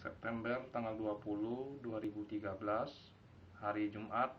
September tanggal 20, 2013, hari Jumat.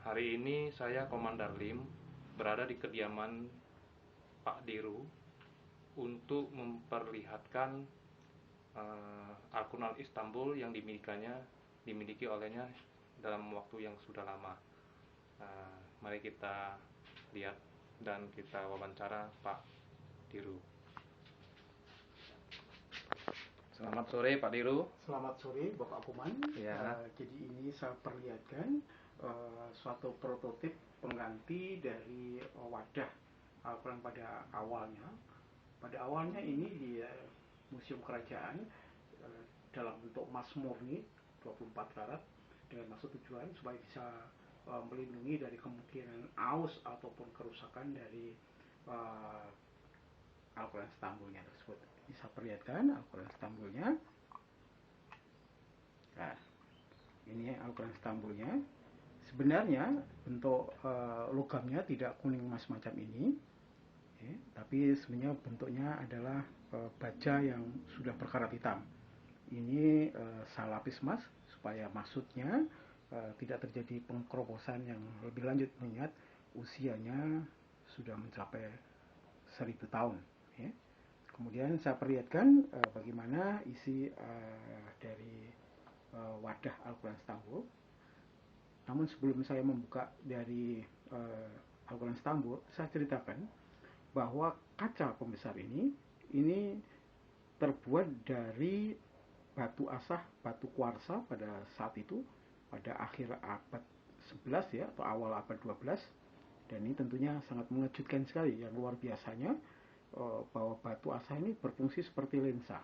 Hari ini saya Komandan Lim berada di kediaman Pak Diru untuk memperlihatkan Al-Quran Istanbul yang dimiliki olehnya dalam waktu yang sudah lama. Mari kita lihat dan kita wawancara Pak Diru. Selamat sore Pak Diru. Selamat sore Bapak Kuman. Ya. Jadi ini saya perlihatkan suatu prototip pengganti dari wadah Al-Quran pada awalnya. Pada awalnya ini di Museum Kerajaan dalam bentuk emas murni 24 karat dengan maksud tujuan supaya bisa melindungi dari kemungkinan aus ataupun kerusakan dari Al-Quran Istanbulnya tersebut. Ini saya perlihatkan Al-Quran Istanbulnya. Nah, ini Al-Quran Istanbulnya. Sebenarnya bentuk logamnya tidak kuning emas macam ini, ya, tapi sebenarnya bentuknya adalah baja yang sudah berkarat hitam. Ini saya lapis emas supaya maksudnya tidak terjadi pengkerobosan yang lebih lanjut, mengingat usianya sudah mencapai 1000 tahun. Ya. Kemudian saya perlihatkan bagaimana isi dari wadah Al-Quran Istanbul. Namun sebelum saya membuka dari Al-Quran Istanbul, saya ceritakan bahwa kaca pembesar ini terbuat dari batu asah, batu kuarsa pada saat itu, pada akhir abad 11 ya, atau awal abad 12. Dan ini tentunya sangat mengejutkan sekali. Yang luar biasanya bahwa batu asah ini berfungsi seperti lensa.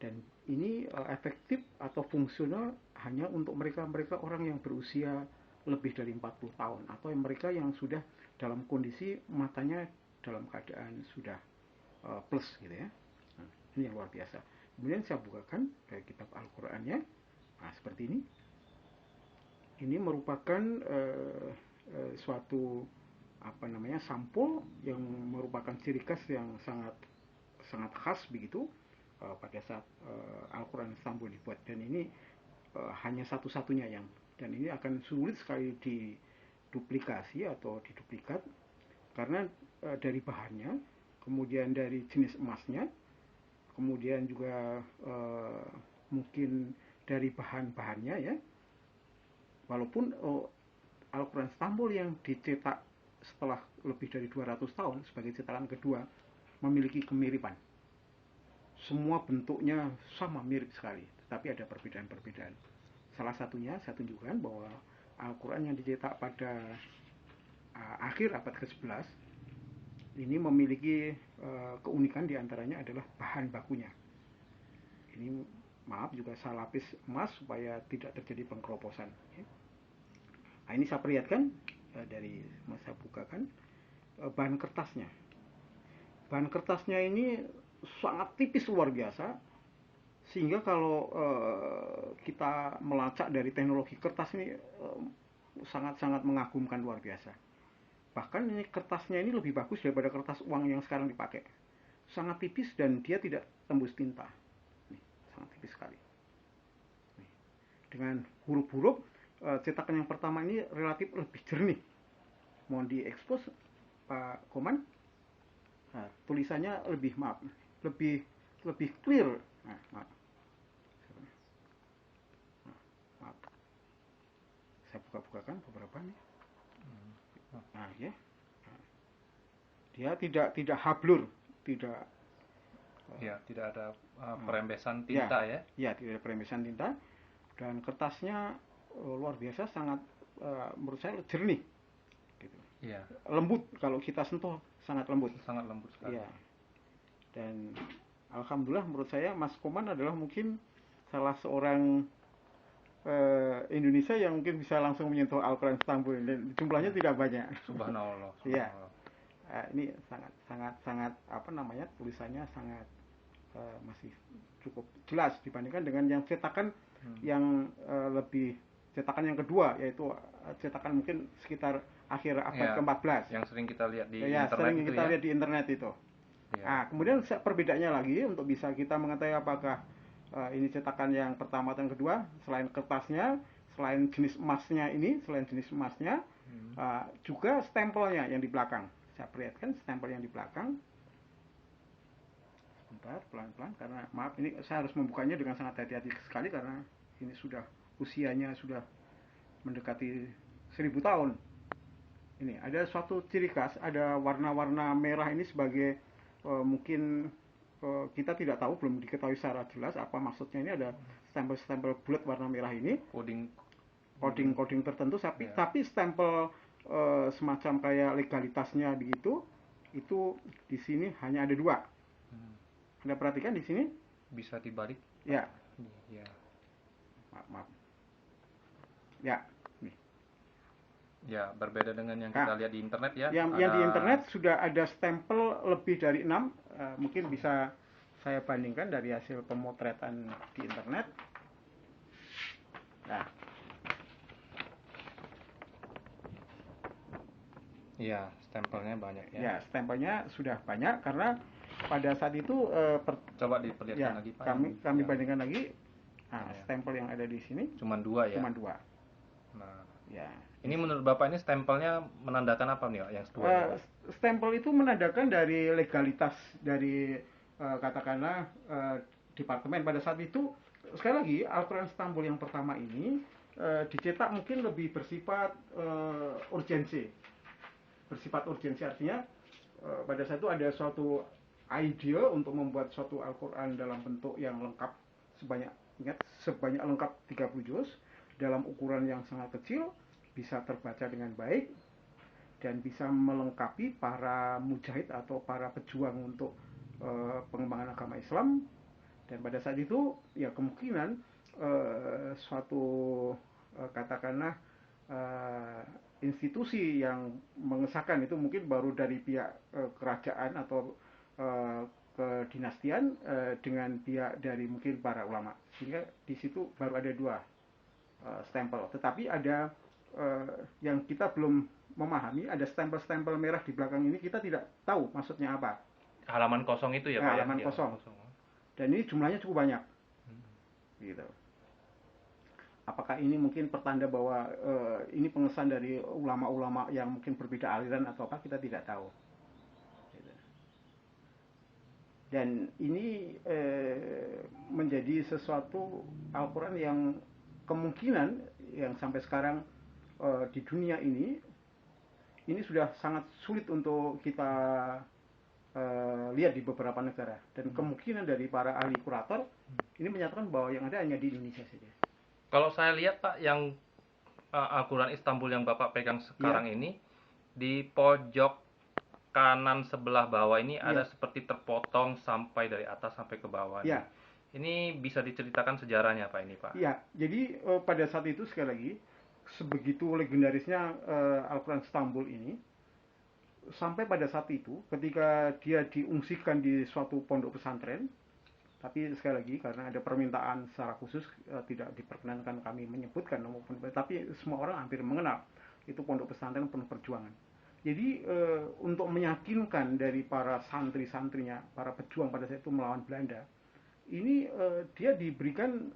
Dan ini efektif atau fungsional hanya untuk mereka orang yang berusia lebih dari 40 tahun atau mereka yang sudah dalam kondisi matanya dalam keadaan sudah plus gitu ya. Nah, ini yang luar biasa. Kemudian saya bukakan kitab Al-Qur'annya. Nah, seperti ini. Ini merupakan suatu sampul yang merupakan ciri khas yang sangat khas begitu pada saat Al-Quran Istanbul dibuat. Dan ini hanya satu-satunya dan ini akan sulit sekali diduplikasi atau diduplikat karena dari bahannya, kemudian dari jenis emasnya, kemudian juga mungkin dari bahan-bahannya ya. Walaupun Al-Quran Istanbul yang dicetak setelah lebih dari 200 tahun sebagai cetakan kedua memiliki kemiripan. Semua bentuknya sama, mirip sekali, tetapi ada perbedaan-perbedaan. Salah satunya saya tunjukkan bahwa Al-Quran yang dicetak pada akhir abad ke-11 ini memiliki keunikan diantaranya adalah bahan bakunya. Ini maaf juga saya lapis emas supaya tidak terjadi pengkeroposan. Nah, ini saya perlihatkan dari saya bukakan bahan kertasnya. Bahan kertasnya ini sangat tipis luar biasa, sehingga kalau kita melacak dari teknologi kertas ini sangat-sangat mengagumkan luar biasa. Bahkan ini kertasnya ini lebih bagus daripada kertas uang yang sekarang dipakai. Sangat tipis dan dia tidak tembus tinta. Nih, sangat tipis sekali. Nih. Dengan huruf-huruf cetakan yang pertama ini relatif lebih jernih. Mohon diekspos Pak Koman. Nah, tulisannya lebih clear. Nah, maaf. Saya buka-bukakan beberapa nih. Nah, ya. Dia tidak hablur, tidak ada perembesan tinta ya. Ya, tidak ada perembesan tinta. Dan kertasnya luar biasa, sangat menurut saya jernih. Gitu. Ya. Lembut, kalau kita sentuh sangat lembut. Sangat lembut sekali. Ya. Dan alhamdulillah menurut saya Mas Koman adalah mungkin salah seorang Indonesia yang mungkin bisa langsung menyentuh Al-Quran Istanbul, dan jumlahnya tidak banyak. Subhanallah. Iya. Ini sangat tulisannya masih cukup jelas dibandingkan dengan yang cetakan yang lebih cetakan yang kedua, yaitu cetakan mungkin sekitar akhir abad ke-14 yang sering kita lihat di ya, internet sering itu kita lihat di internet itu. Nah, kemudian perbedaannya lagi untuk bisa kita mengetahui apakah ini cetakan yang pertama atau yang kedua, selain kertasnya, selain jenis emasnya juga stempelnya yang di belakang. Saya perlihatkan stempel yang di belakang. Sebentar, pelan-pelan, karena maaf ini saya harus membukanya dengan sangat hati-hati sekali karena ini sudah usianya sudah mendekati 1000 tahun. Ini ada suatu ciri khas, ada warna-warna merah ini sebagai mungkin kita tidak tahu, belum diketahui secara jelas apa maksudnya. Ini ada stempel-stempel bulat warna merah ini, coding tertentu, tapi stempel semacam kayak legalitasnya begitu, itu di sini hanya ada 2. Anda perhatikan di sini? Bisa dibalik? Ya. Ya. Maaf. Ya. Ya, berbeda dengan yang kita lihat di internet ya. Yang di internet sudah ada stempel lebih dari 6. Mungkin bisa saya bandingkan dari hasil pemotretan di internet. Nah. Iya, stempelnya banyak ya. Ya, stempelnya sudah banyak karena pada saat itu coba diperlihatkan lagi Pak. Kami bandingkan lagi. Nah, stempel yang ada di sini cuma 2 ya. Cuma 2. Nah, ya. Ini menurut Bapak ini stempelnya menandakan apa nih Pak yang kedua? Stempel itu menandakan dari legalitas dari katakanlah departemen pada saat itu. Sekali lagi, Al-Quran Istanbul yang pertama ini dicetak mungkin lebih bersifat urgensi. Bersifat urgensi artinya pada saat itu ada suatu ide untuk membuat suatu Al-Quran dalam bentuk yang lengkap sebanyak lengkap 30 juz dalam ukuran yang sangat kecil, bisa terbaca dengan baik dan bisa melengkapi para mujahid atau para pejuang untuk pengembangan agama Islam. Dan pada saat itu ya kemungkinan suatu katakanlah institusi yang mengesahkan itu mungkin baru dari pihak kerajaan atau kedinastian dengan pihak dari mungkin para ulama, sehingga di situ baru ada 2 stempel. Tetapi ada yang kita belum memahami, ada stempel-stempel merah di belakang ini, kita tidak tahu maksudnya apa. Halaman kosong itu ya Pak? Halaman kosong. Dan ini jumlahnya cukup banyak. Gitu. Apakah ini mungkin pertanda bahwa ini pengesahan dari ulama-ulama yang mungkin berbeda aliran atau apa, kita tidak tahu. Dan ini menjadi sesuatu Al-Quran yang kemungkinan yang sampai sekarang di dunia ini sudah sangat sulit untuk kita lihat di beberapa negara. Dan kemungkinan dari para ahli kurator ini menyatakan bahwa yang ada hanya di Indonesia saja. Kalau saya lihat Pak, yang Al-Quran Istanbul yang Bapak pegang sekarang ini, di pojok kanan sebelah bawah ini ada seperti terpotong sampai dari atas sampai ke bawah. Ya. Ini bisa diceritakan sejarahnya Pak ini Pak? Ya, jadi pada saat itu sekali lagi, sebegitu legendarisnya Al-Quran Istanbul ini, sampai pada saat itu ketika dia diungsikan di suatu pondok pesantren, tapi sekali lagi karena ada permintaan secara khusus tidak diperkenankan kami menyebutkan nomor pondok, tapi semua orang hampir mengenal itu pondok pesantren penuh perjuangan. Jadi untuk meyakinkan dari para santri-santrinya, para pejuang pada saat itu melawan Belanda, ini dia diberikan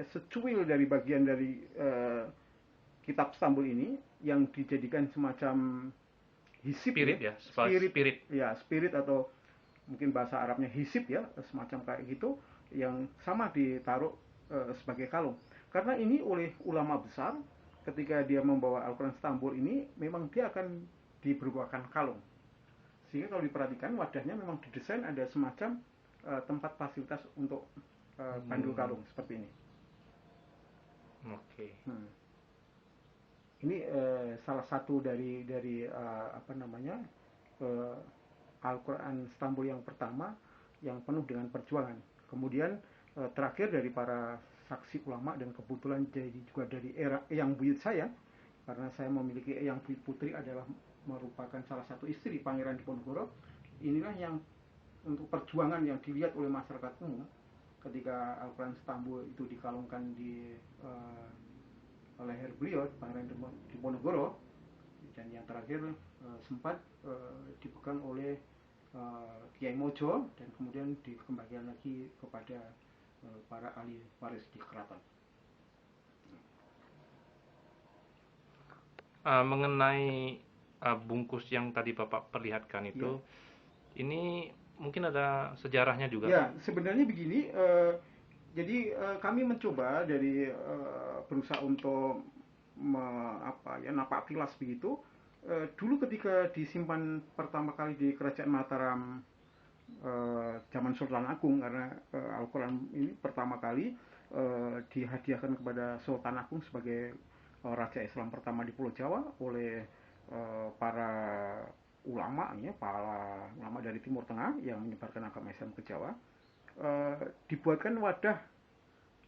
secuil dari bagian dari kitab Istanbul ini yang dijadikan semacam hisib, spirit atau mungkin bahasa Arabnya hisib ya, semacam kayak gitu, yang sama ditaruh sebagai kalung. Karena ini oleh ulama besar, ketika dia membawa Al-Quran Istanbul ini, memang dia akan diberbuakan kalung. Sehingga kalau diperhatikan wadahnya memang didesain ada semacam tempat fasilitas untuk bandul kalung seperti ini. Oke. Ini salah satu dari Al-Quran Istanbul yang pertama yang penuh dengan perjuangan. Kemudian terakhir dari para saksi ulama, dan kebetulan jadi juga dari era Eyang Buyut saya, karena saya memiliki Eyang Buyut Putri adalah merupakan salah satu istri Pangeran Diponegoro. Inilah yang untuk perjuangan yang dilihat oleh masyarakat umum ketika Al-Quran Istanbul itu dikalungkan di leher beliau, Pangeran Diponegoro, dan yang terakhir sempat dipegang oleh Kiai Mojo dan kemudian dikembalikan lagi kepada para ahli waris di keraton. Mengenai bungkus yang tadi Bapak perlihatkan itu, ini mungkin ada sejarahnya juga. Ya, sebenarnya begini, jadi kami mencoba dari berusaha untuk napak tilas begitu. Dulu ketika disimpan pertama kali di Kerajaan Mataram zaman Sultan Agung, karena Al-Quran ini pertama kali dihadiahkan kepada Sultan Agung sebagai Raja Islam pertama di Pulau Jawa oleh para ulama, ya, para ulama dari Timur Tengah yang menyebarkan agama Islam ke Jawa. Dibuatkan wadah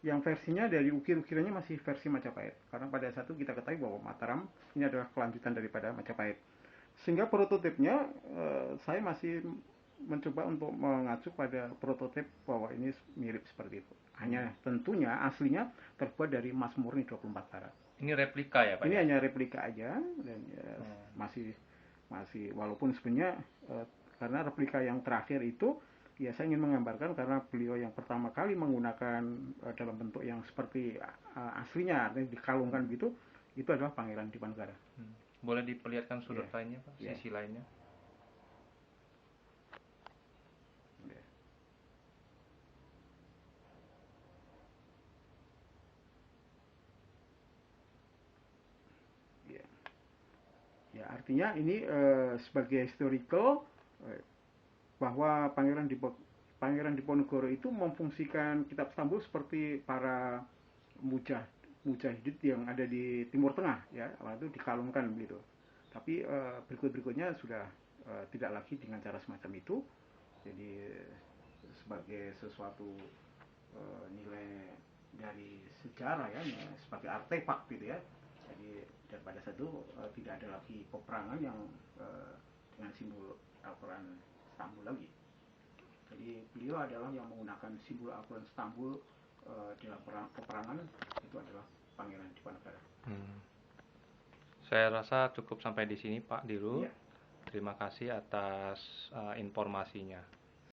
yang versinya dari ukir-ukirannya masih versi Majapahit, karena pada saat itu kita ketahui bahwa Mataram ini adalah kelanjutan daripada Majapahit, sehingga prototipnya saya masih mencoba untuk mengacu pada prototip bahwa ini mirip seperti itu. Hanya tentunya aslinya terbuat dari emas murni 24 karat. Ini replika ya Pak? Ini hanya replika aja, dan masih walaupun sebenarnya karena replika yang terakhir itu, ya saya ingin menggambarkan karena beliau yang pertama kali menggunakan dalam bentuk yang seperti aslinya, artinya dikalungkan gitu, itu adalah Pangeran Diponegoro. Boleh diperlihatkan sudut lainnya Pak, sisi lainnya? Ya, artinya ini sebagai historical bahwa Pangeran Diponegoro itu memfungsikan kitab Istanbul seperti para mujahid yang ada di Timur Tengah, ya, waktu itu dikalungkan begitu. Tapi berikutnya sudah tidak lagi dengan cara semacam itu. Jadi sebagai sesuatu nilai dari sejarah, ya, sebagai artefak gitu ya. Jadi dan pada saat itu tidak ada lagi peperangan yang dengan simbol Al-Quran Istanbul lagi. Jadi beliau adalah yang menggunakan simbol Al-Quran Istanbul dalam peperangan, itu adalah Pangeran Diponegoro. Saya rasa cukup sampai di sini Pak Diru. Ya. Terima kasih atas informasinya.